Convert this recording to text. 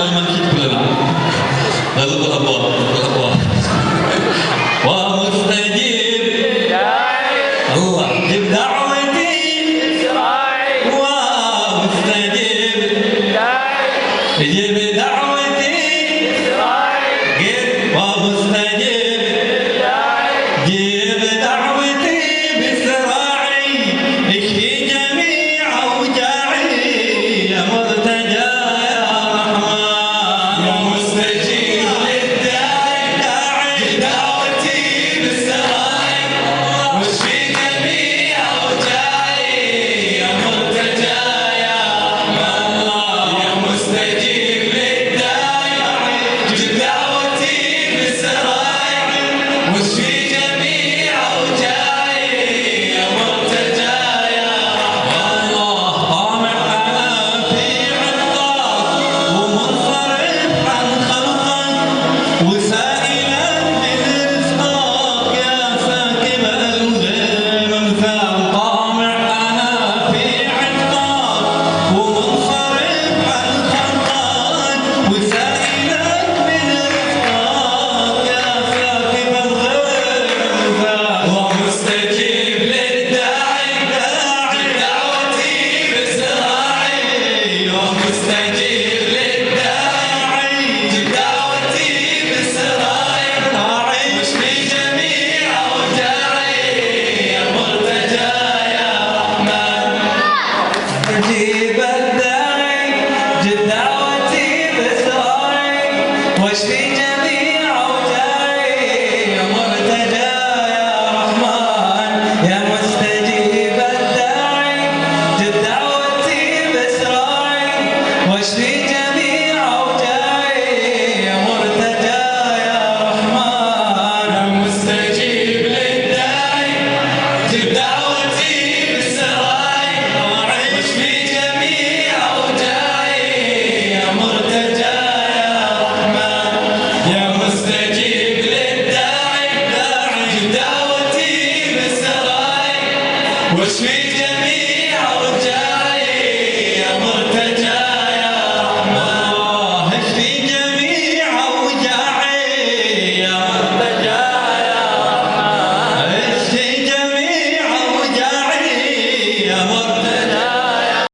الملكيت كلنا الأبواب ومستجيب الله جب دعوتي ومستجيب جب دعوتي ومستجيب جب دعوتي بسراعي اشفي جميع اوجاعي يا مرتجى يا رحمن يا مستجيب للداعي دعوتي بسراعي واشفي جميع اوجاعي يا مرتجى يا رحمن يا مستجيب للداعي دعوتي بسراعي واشفي جميع اوجاعي يا مرتجى يا رحمن الله طامع انا في عطاك ومنصرف عن خلقك وسائلا من رزقك يا ساكب الغيم مثال طامع انا في عطاك ومنصرف عن خلقك وسائلا من رزقك يا ساكب الغيم مثال ومستجيب للداعي دعوتي بسراعي ومستجيب للداعي دعوتي بسراعي واشفي جميع اوجاعي يا مرتجى يا رحمن مستجيب الداعي دعوتي بسراعي واشفي جميع اوجاعي يا مرتجى يا رحمن يا مستجيب الداعي دعوتي بسراعي واشفي